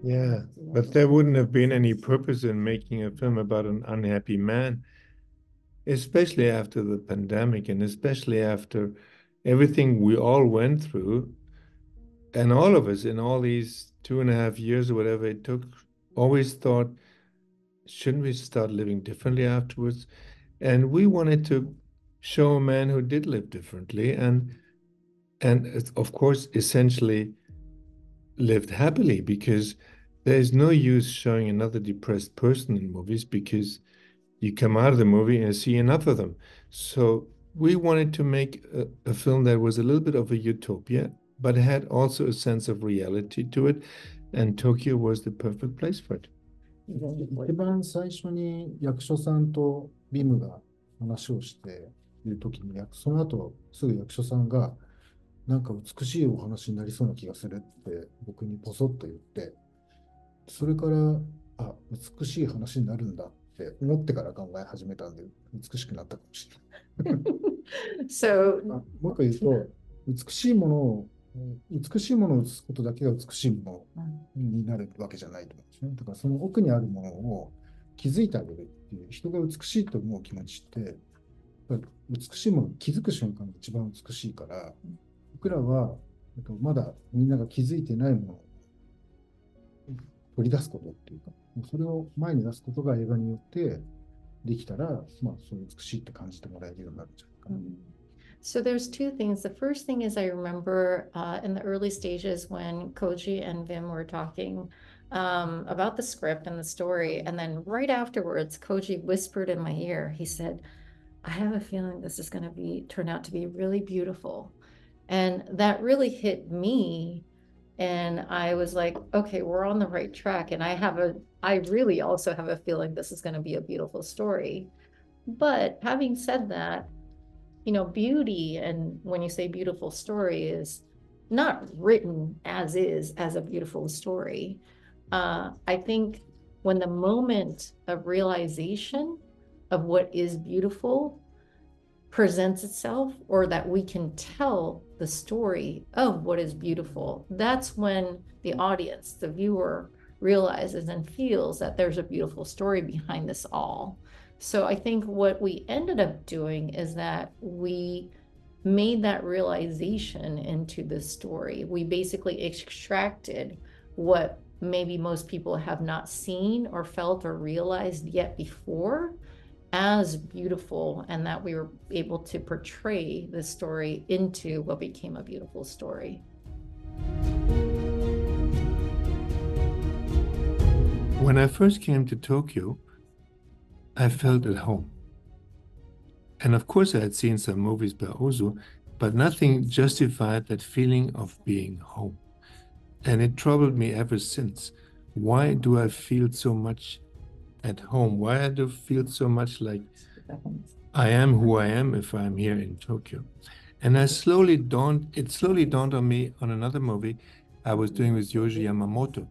Yeah, but there wouldn't have been any purpose in making a film about an unhappy man, especially after the pandemic and especially after everything we all went through. And all of us in all these 2.5 years or whatever it took, always thought, shouldn't we start living differently afterwards? And we wanted to show a man who did live differently and of course essentially lived happily, because there's no use showing another depressed person in movies because you come out of the movie and see enough of them. So we wanted to make a film that was a little bit of a utopia, but had also a sense of reality to it. And Tokyo was the perfect place for it. 一番最初に役所さんとビムが話をしているときに、その後すぐ役所さんが、なんか美しいお話になりそうな気がするって僕にポソッと言って、それから、あ、美しい話になるんだって思ってから考え始めたんで、美しくなったかもしれない。So もう一回言うと、美しいものを映すことだけが美しいものになるわけじゃないと思うんですね。だからその奥にあるものを気づいてあげるっていう、人が美しいと思う気持ちって、美しいものに気づく瞬間が一番美しいから、僕らはまだみんなが気づいてないものを取り出すことっていうか、それを前に出すことが映画によってできたら、まあ、そう美しいって感じてもらえるようになるんじゃないかな。So there's two things. The first thing is I remember in the early stages when Koji and Vim were talking about the script and the story. And then right afterwards, Koji whispered in my ear, he said, I have a feeling this is going to turn out to be really beautiful. And that really hit me. And I was like, okay, we're on the right track. And I really also have a feeling this is going to be a beautiful story. But having said that, beauty, and when you say beautiful story, is not written as a beautiful story. I think when the moment of realization of what is beautiful presents itself, or that we can tell the story of what is beautiful, that's when the audience, the viewer, realizes and feels that there's a beautiful story behind this all. So I think what we ended up doing is that we made that realization into the story. We basically extracted what maybe most people have not seen or felt or realized yet before as beautiful, and that we were able to portray the story into what became a beautiful story. When I first came to Tokyo, I felt at home. And of course, I had seen some movies by Ozu, but nothing justified that feeling of being home. And it troubled me ever since. Why do I feel so much at home? Why do I feel so much like I am who I am if I'm here in Tokyo? And it slowly dawned on me on another movie I was doing with Yoji Yamamoto.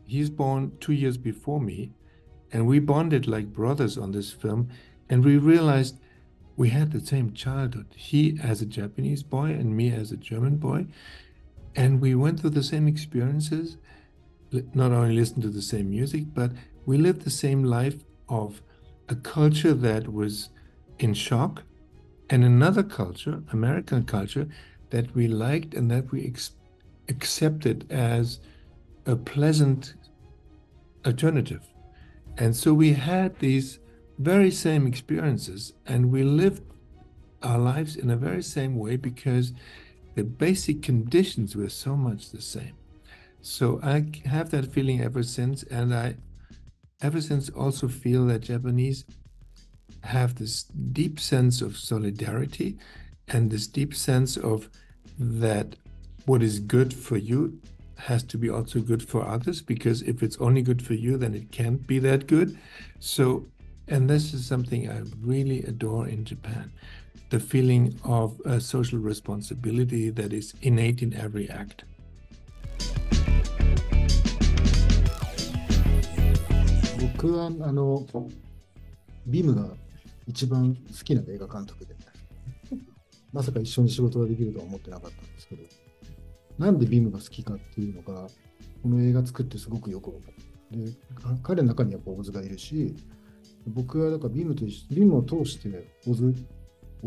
He's born 2 years before me, and we bonded like brothers on this film, and we realized we had the same childhood. He as a Japanese boy and me as a German boy. And we went through the same experiences, not only listened to the same music, but we lived the same life of a culture that was in shock, and another culture, American culture, that we liked and that we accepted as a pleasant alternative. And so we had these very same experiences, and we lived our lives in a very same way because the basic conditions were so much the same. So I have that feeling ever since, and I ever since also feel that Japanese have this deep sense of solidarity and this deep sense of that what is good for you has to be also good for others, because if it's only good for you, then it can't be that good. So, and this is something I really adore in Japan, the feeling of a social responsibility that is innate in every act. 僕はビムが一番好きな映画監督で、まさか一緒に仕事ができるとは思ってなかったんですけど、なんでビムが好きかっていうのが、この映画作ってすごくよくわかる。で、彼の中にやっぱオズがいるし、僕はだからビームを通してオ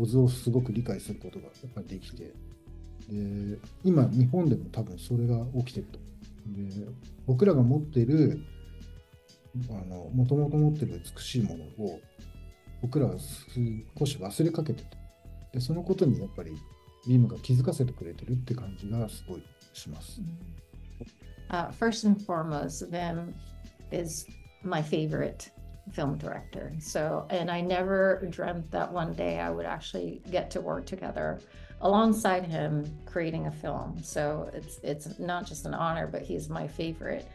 ズをすごく理解することがやっぱりできて、で、今日本でも多分それが起きてると。で、僕らが持っているもともと持っている美しいものを僕らは少し忘れかけてて、で、そのことにやっぱりビームが気づかせてくれてるって感じがすごいします。First and foremost, Wim is my favorite film director. So, and I never dreamt that one day I would actually get to work together alongside him creating a film. So it's not just an honor, but he's my favorite.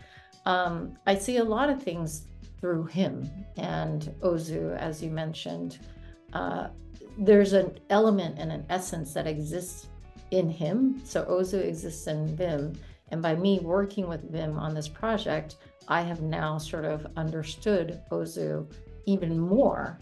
I see a lot of things through him and Ozu, as you mentioned. There's an element and an essence that exists in him. So Ozu exists in Wim. And by me working with Wim on this project, I have now sort of understood Ozu even more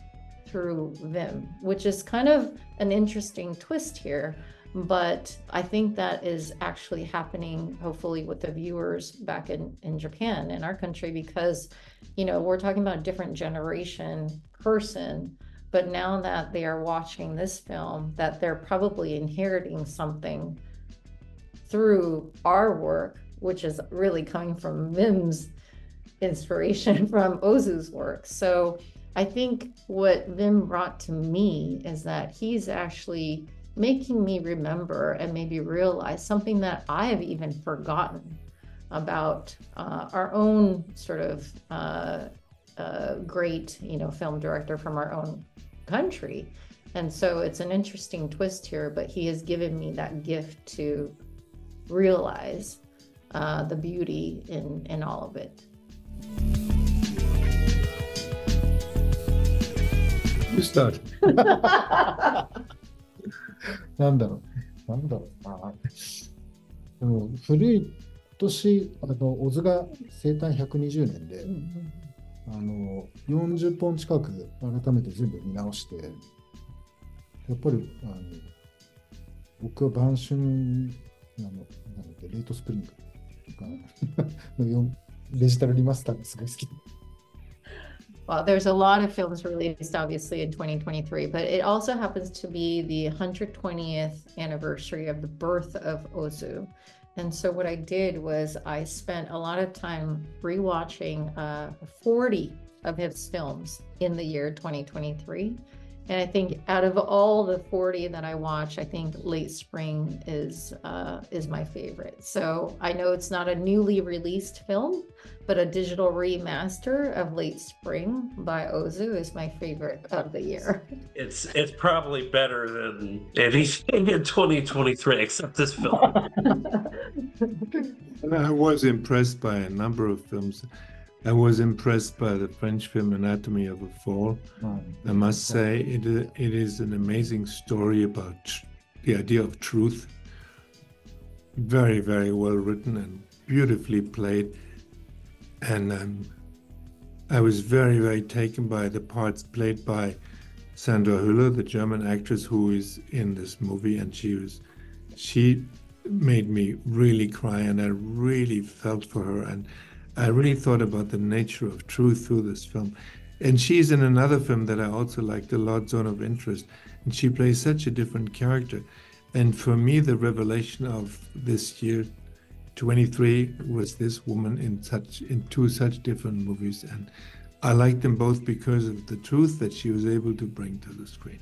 through Wim, which is kind of an interesting twist here. But I think that is actually happening, hopefully, with the viewers back in Japan, in our country, because, you know, we're talking about a different generation person. But now that they are watching this film, that they're probably inheriting something through our work, which is really coming from Wim's inspiration from Ozu's work. So I think what Wim brought to me is that he's actually making me remember and maybe realize something that I have even forgotten about our own sort of great, you know, film director from our own country. And so it's an interesting twist here, but he has given me that gift to realize the beauty in all of it. You start. なんだろうな。でも古い年、オズが生誕120年で、40本近く改めて全部見直して、やっぱり僕は晩春なんだっけ、レートスプリングのデジタルリマスターがすごい好き。Well, there's a lot of films released, obviously, in 2023, but it also happens to be the 120th anniversary of the birth of Ozu. And so what I did was I spent a lot of time rewatching 40 of his films in the year 2023. And I think out of all the 40 that I watched, I think Late Spring is my favorite. So I know it's not a newly released film, but a digital remaster of Late Spring by Ozu is my favorite of the year. It's probably better than anything in 2023 except this film. I was impressed by a number of films. I was impressed by the French film Anatomy of a Fall. I must say it is an amazing story about the idea of truth. Very, very well written and beautifully played. And I was very, very taken by the parts played by Sandra Hüller, the German actress who is in this movie. And she made me really cry, and I really felt for her. And I really thought about the nature of truth through this film. And she's in another film that I also liked a lot, Zone of Interest. And she plays such a different character. And for me, the revelation of this year, 23, was this woman in two such different movies. And I liked them both because of the truth that she was able to bring to the screen.